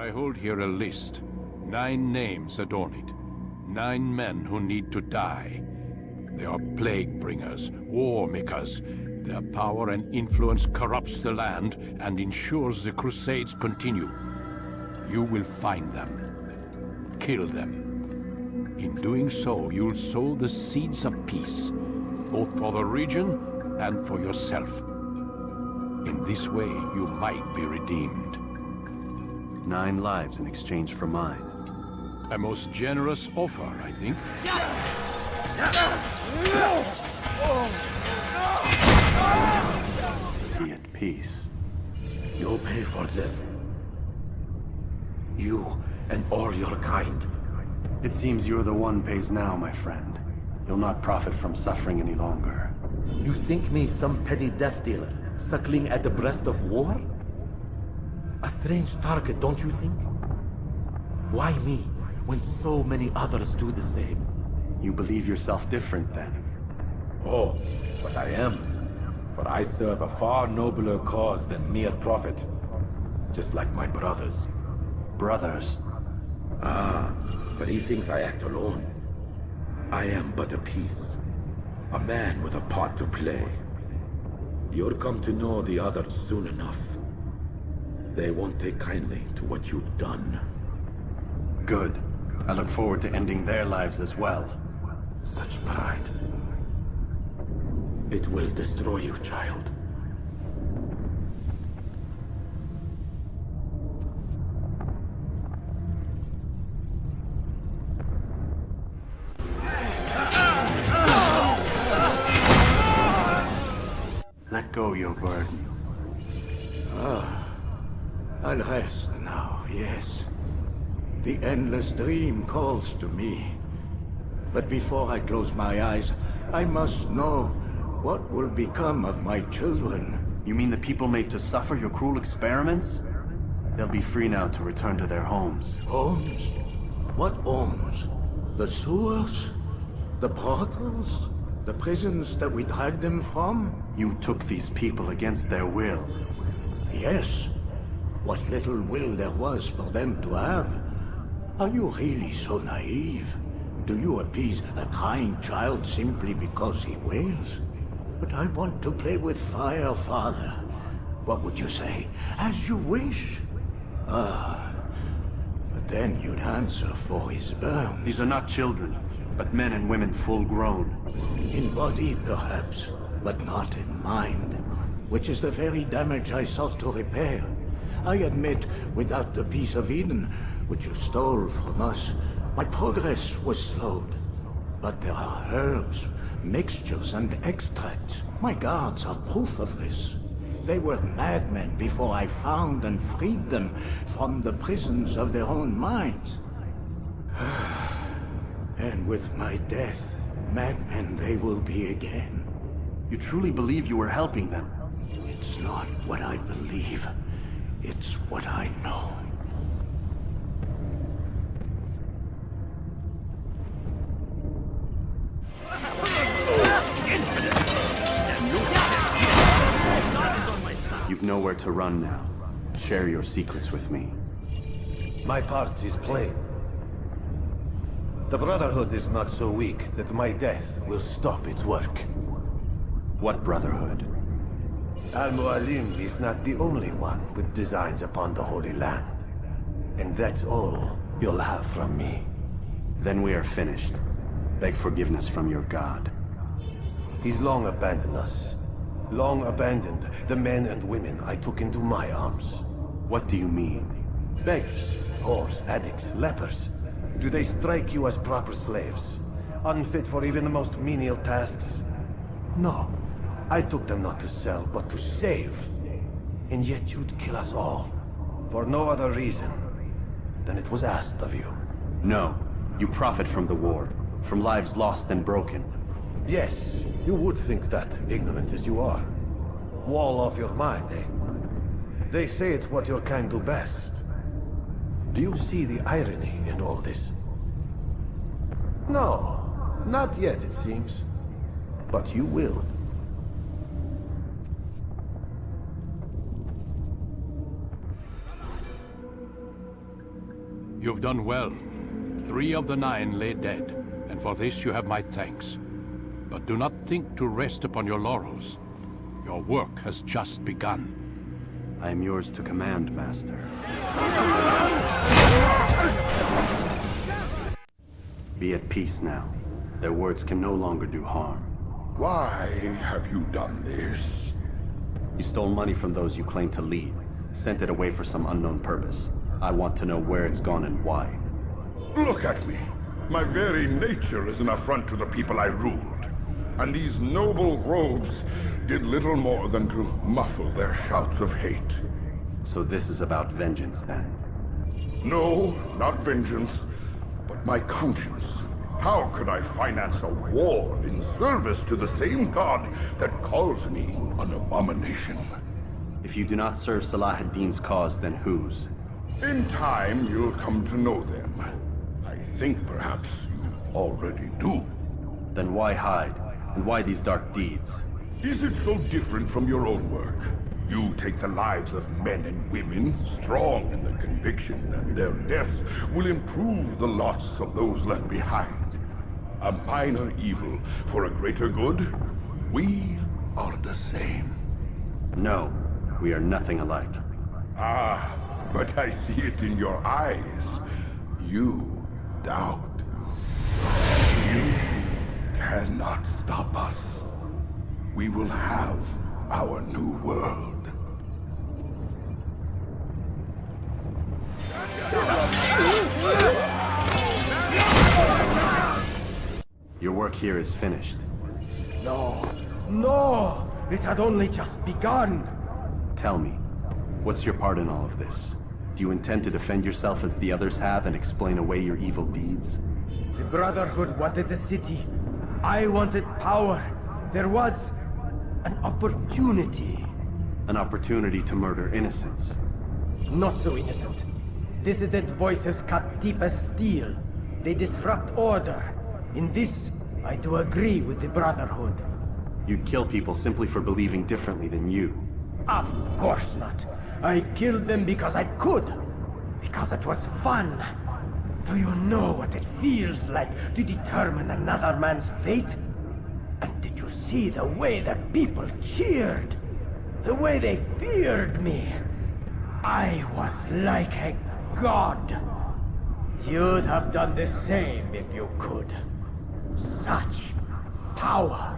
I hold here a list. 9 names adorn it. 9 men who need to die. They are plague bringers, war makers. Their power and influence corrupts the land and ensures the Crusades continue. You will find them. Kill them. In doing so, you'll sow the seeds of peace, both for the region and for yourself. In this way, you might be redeemed. 9 lives in exchange for mine. A most generous offer, I think. Be at peace. You'll pay for this. You and all your kind. It seems you're the one pays now, my friend. You'll not profit from suffering any longer. You think me some petty death dealer, suckling at the breast of war? A strange target, don't you think? Why me, when so many others do the same? You believe yourself different, then? Oh, but I am. For I serve a far nobler cause than mere profit. Just like my brothers. Brothers? Ah, but he thinks I act alone. I am but a piece. A man with a part to play. You'll come to know the others soon enough. They won't take kindly to what you've done. Good. I look forward to ending their lives as well. Such pride. It will destroy you, child. Let go your burden. I'll rest now, yes. The endless dream calls to me. But before I close my eyes, I must know what will become of my children. You mean the people made to suffer your cruel experiments? They'll be free now to return to their homes. Homes? What homes? The sewers? The brothels? The prisons that we dragged them from? You took these people against their will. Yes. What little will there was for them to have. Are you really so naive? Do you appease a crying child simply because he wails? But I want to play with fire, Father. What would you say? As you wish. Ah. But then you'd answer for his burn. These are not children, but men and women full grown. In body, perhaps, but not in mind. Which is the very damage I sought to repair. I admit, without the piece of Eden, which you stole from us, my progress was slowed. But there are herbs, mixtures, and extracts. My guards are proof of this. They were madmen before I found and freed them from the prisons of their own minds. And with my death, madmen they will be again. You truly believe you were helping them? It's not what I believe. It's what I know. You've nowhere to run now. Share your secrets with me. My part is plain. The Brotherhood is not so weak that my death will stop its work. What Brotherhood? Al-Mualim is not the only one with designs upon the Holy Land. And that's all you'll have from me. Then we are finished. Beg forgiveness from your god. He's long abandoned us. Long abandoned the men and women I took into my arms. What do you mean? Beggars, whores, addicts, lepers. Do they strike you as proper slaves? Unfit for even the most menial tasks? No. I took them not to sell, but to save. And yet you'd kill us all. For no other reason than it was asked of you. No. You profit from the war. From lives lost and broken. Yes, you would think that, ignorant as you are. Wall off your mind, eh? They say it's what your kind do best. Do you see the irony in all this? No, not yet, it seems. But you will. You've done well. 3 of the 9 lay dead, and for this you have my thanks. But do not think to rest upon your laurels. Your work has just begun. I am yours to command, Master. Be at peace now. Their words can no longer do harm. Why have you done this? You stole money from those you claim to lead, sent it away for some unknown purpose. I want to know where it's gone and why. Look at me. My very nature is an affront to the people I ruled. And these noble robes did little more than to muffle their shouts of hate. So this is about vengeance, then? No, not vengeance, but my conscience. How could I finance a war in service to the same god that calls me an abomination? If you do not serve Salah ad-Din's cause, then whose? In time, you'll come to know them. I think perhaps you already do. Then why hide? And why these dark deeds? Is it so different from your own work? You take the lives of men and women, strong in the conviction that their deaths will improve the lots of those left behind. A minor evil for a greater good? We are the same. No, we are nothing alike. Ah, but I see it in your eyes. You doubt. You cannot stop us. We will have our new world. Your work here is finished. No, no! It had only just begun! Tell me, what's your part in all of this? Do you intend to defend yourself as the others have and explain away your evil deeds? The Brotherhood wanted the city. I wanted power. There was an opportunity. An opportunity to murder innocents. Not so innocent. Dissident voices cut deep as steel. They disrupt order. In this, I do agree with the Brotherhood. You'd kill people simply for believing differently than you. Of course not. I killed them because I could. Because it was fun. Do you know what it feels like to determine another man's fate? And did you see the way the people cheered? The way they feared me? I was like a god. You'd have done the same if you could. Such power.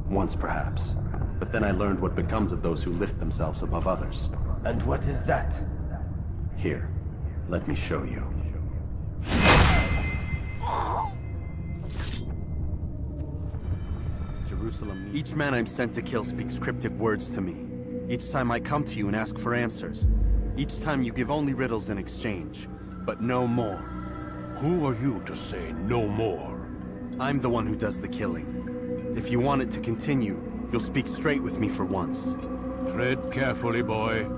Once perhaps. But then I learned what becomes of those who lift themselves above others. And what is that? Here, let me show you. Jerusalem. Each man I'm sent to kill speaks cryptic words to me. Each time I come to you and ask for answers. Each time you give only riddles in exchange, but no more. Who are you to say no more? I'm the one who does the killing. If you want it to continue, you'll speak straight with me for once. Tread carefully, boy.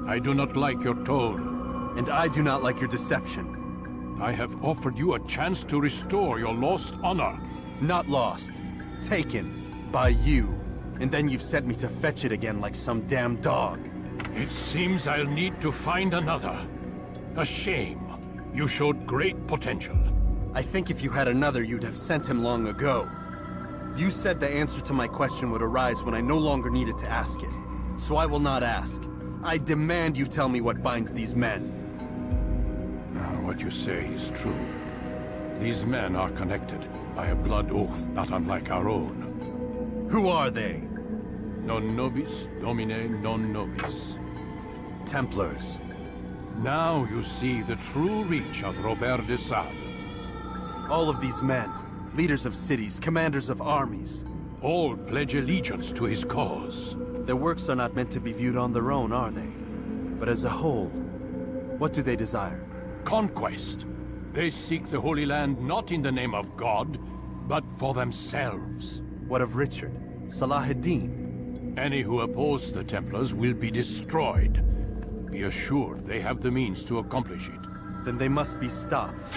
I do not like your tone. And I do not like your deception. I have offered you a chance to restore your lost honor. Not lost. Taken. By you. And then you've sent me to fetch it again like some damn dog. It seems I'll need to find another. A shame. You showed great potential. I think if you had another, you'd have sent him long ago. You said the answer to my question would arise when I no longer needed to ask it. So I will not ask. I demand you tell me what binds these men. What you say is true. These men are connected by a blood oath not unlike our own. Who are they? Non nobis, domine non nobis. Templars. Now you see the true reach of Robert de Sade. All of these men, leaders of cities, commanders of armies. All pledge allegiance to his cause. Their works are not meant to be viewed on their own, are they? But as a whole, what do they desire? Conquest. They seek the Holy Land not in the name of God, but for themselves. What of Richard? Salah ad-Din? Any who oppose the Templars will be destroyed. Be assured they have the means to accomplish it. Then they must be stopped.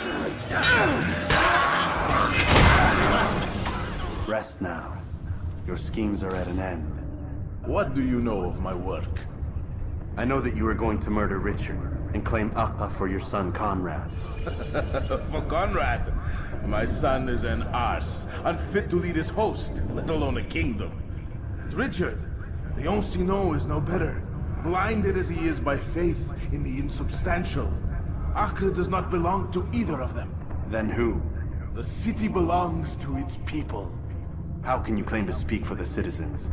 Rest now. Your schemes are at an end. What do you know of my work? I know that you are going to murder Richard and claim Akka for your son Conrad. For Conrad, my son is an arse, unfit to lead his host, let alone a kingdom. And Richard, the Ancien is no better, blinded as he is by faith in the insubstantial. Acre does not belong to either of them. Then who? The city belongs to its people. How can you claim to speak for the citizens?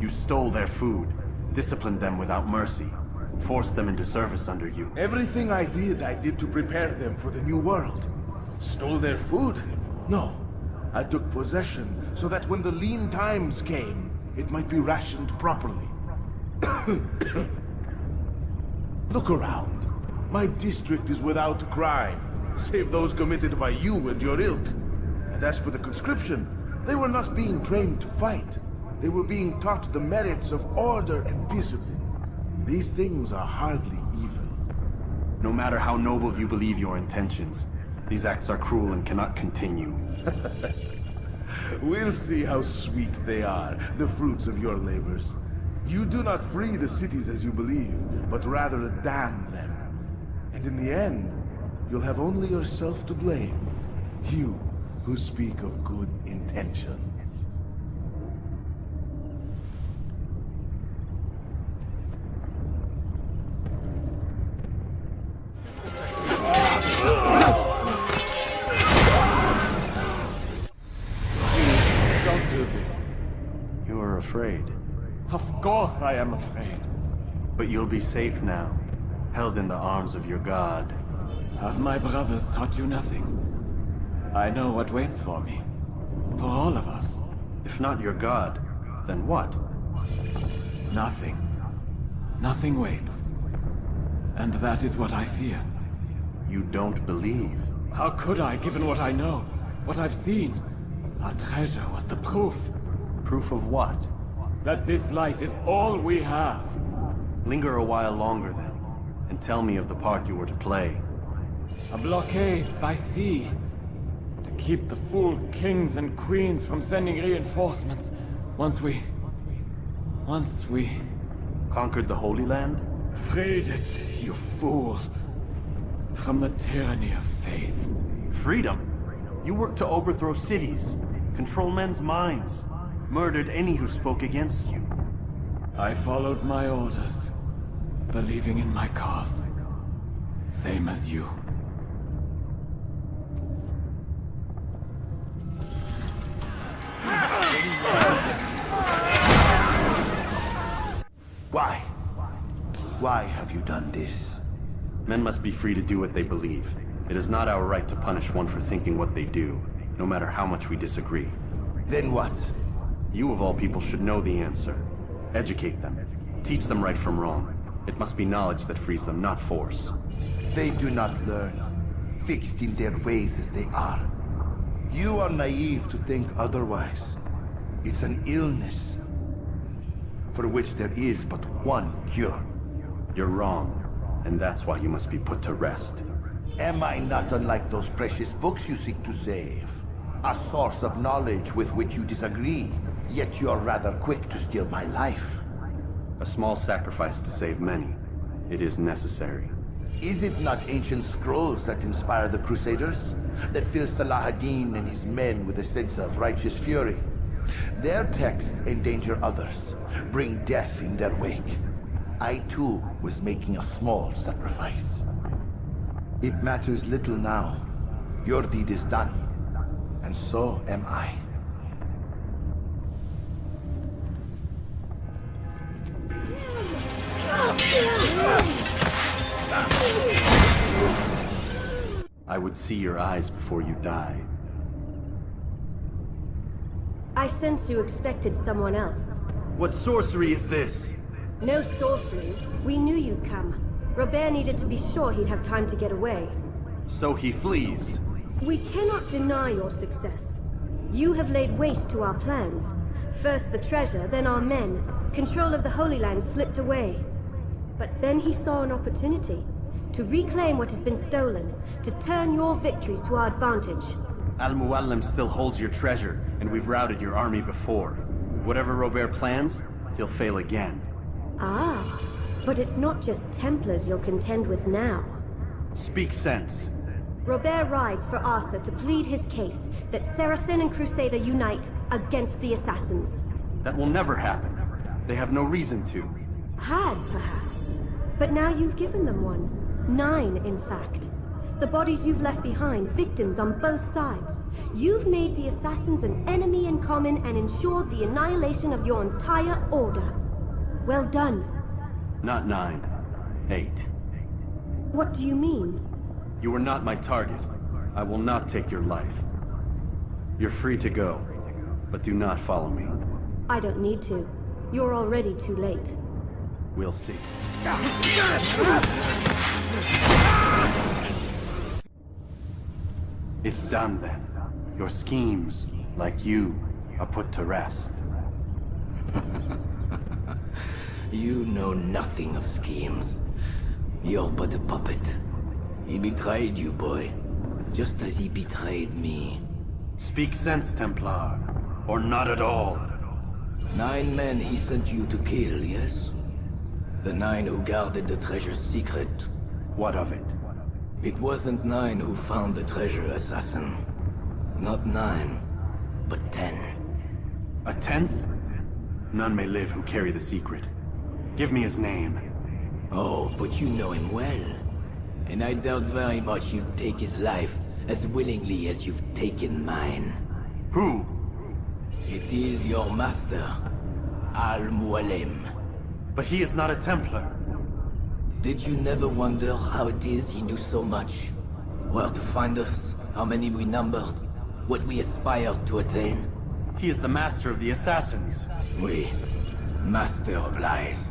You stole their food, disciplined them without mercy, forced them into service under you. Everything I did to prepare them for the new world. Stole their food? No. I took possession so that when the lean times came, it might be rationed properly. Look around. My district is without crime, save those committed by you and your ilk. And as for the conscription, they were not being trained to fight. They were being taught the merits of order and discipline. These things are hardly evil. No matter how noble you believe your intentions, these acts are cruel and cannot continue. We'll see how sweet they are, the fruits of your labors. You do not free the cities as you believe, but rather damn them. And in the end, you'll have only yourself to blame. You who speak of good intentions. Don't do this. You are afraid. Of course I am afraid. But you'll be safe now, held in the arms of your god. Have my brothers taught you nothing? I know what waits for me. For all of us. If not your god, then what? Nothing. Nothing waits. And that is what I fear. You don't believe. How could I, given what I know? What I've seen? Our treasure was the proof. Proof of what? That this life is all we have. Linger a while longer then, and tell me of the part you were to play. A blockade by sea. To keep the fool kings and queens from sending reinforcements. Once we... Conquered the Holy Land? freed it, you fool. From the tyranny of faith. Freedom? You worked to overthrow cities, control men's minds, murdered any who spoke against you. I followed my orders, believing in my cause. Same as you. Why? Why have you done this? Men must be free to do what they believe. It is not our right to punish one for thinking what they do, no matter how much we disagree. Then what? You of all people should know the answer. Educate them. Teach them right from wrong. It must be knowledge that frees them, not force. They do not learn, fixed in their ways as they are. You are naive to think otherwise. It's an illness, for which there is but one cure. You're wrong, and that's why you must be put to rest. Am I not unlike those precious books you seek to save? A source of knowledge with which you disagree, yet you're rather quick to steal my life. A small sacrifice to save many. It is necessary. Is it not ancient scrolls that inspire the Crusaders? That fill Salah ad-Din and his men with a sense of righteous fury? Their texts endanger others, bring death in their wake. I too was making a small sacrifice. It matters little now. Your deed is done, and so am I. I would see your eyes before you die. I sense you expected someone else. What sorcery is this? No sorcery. We knew you'd come. Robert needed to be sure he'd have time to get away. So he flees. We cannot deny your success. You have laid waste to our plans. First the treasure, then our men. Control of the Holy Land slipped away. But then he saw an opportunity. To reclaim what has been stolen. To turn your victories to our advantage. Al-Muallim still holds your treasure, and we've routed your army before. Whatever Robert plans, he'll fail again. Ah, But it's not just Templars you'll contend with now. Speak sense. Robert rides for Asa to plead his case that Saracen and Crusader unite against the Assassins. That will never happen. They have no reason to. Had, perhaps. But now you've given them one. 9, in fact. The bodies you've left behind, victims on both sides. You've made the Assassins an enemy in common and ensured the annihilation of your entire order. Well done. Not 9. 8. What do you mean? You were not my target. I will not take your life. You're free to go, but do not follow me. I don't need to. You're already too late. We'll see. It's done then. Your schemes, like you, are put to rest. You know nothing of schemes. You're but a puppet. He betrayed you, boy. Just as he betrayed me. Speak sense, Templar. Or not at all. 9 men he sent you to kill, yes? The 9 who guarded the treasure's secret. What of it? It wasn't 9 who found the treasure, assassin. Not 9, but 10. A 10th? None may live who carry the secret. Give me his name. Oh, but you know him well. And I doubt very much you'd take his life as willingly as you've taken mine. Who? It is your master, Al-Mualim. But he is not a Templar. Did you never wonder how it is he knew so much? Where to find us, how many we numbered, what we aspired to attain? He is the master of the Assassins. We, master of lies.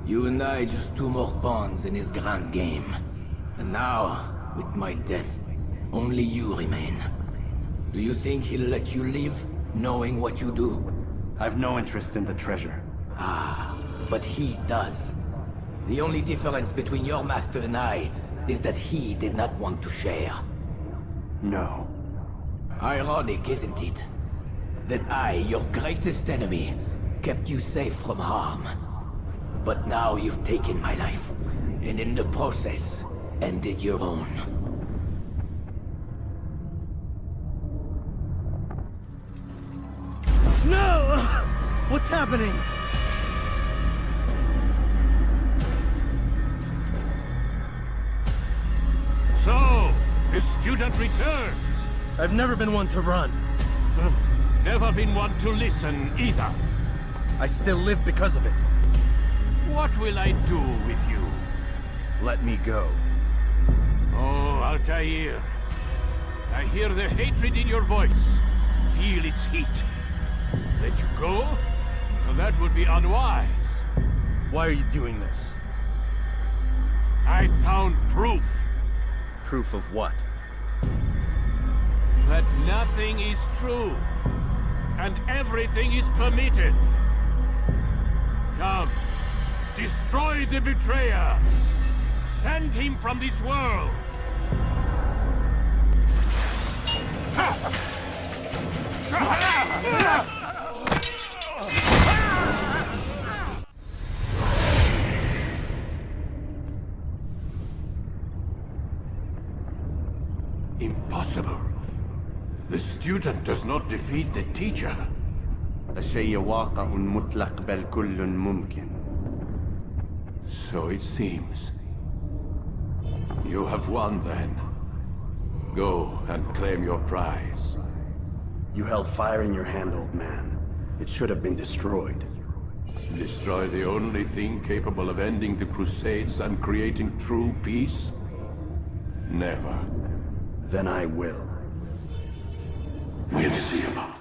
You and I just 2 more pawns in his grand game. And now, with my death, only you remain. Do you think he'll let you live, knowing what you do? I've no interest in the treasure. Ah, but he does. The only difference between your master and I is that he did not want to share. No. Ironic, isn't it? That I, your greatest enemy, kept you safe from harm. But now you've taken my life, and in the process, ended your own. No! What's happening? So, the student returns. I've never been one to run. Never been one to listen either. I still live because of it. What will I do with you? Let me go. Oh, Altair. I hear the hatred in your voice. Feel its heat. Let you go? Well, that would be unwise. Why are you doing this? I found proof. Proof of what? That nothing is true. And everything is permitted. Come. Destroy the betrayer. Send him from this world. Impossible. The student does not defeat the teacher. الشيء واقع مطلق بل كل ممكن. So it seems. You have won then. Go and claim your prize. You held fire in your hand, old man. It should have been destroyed. Destroy the only thing capable of ending the Crusades and creating true peace? Never. Then I will. We'll see about it.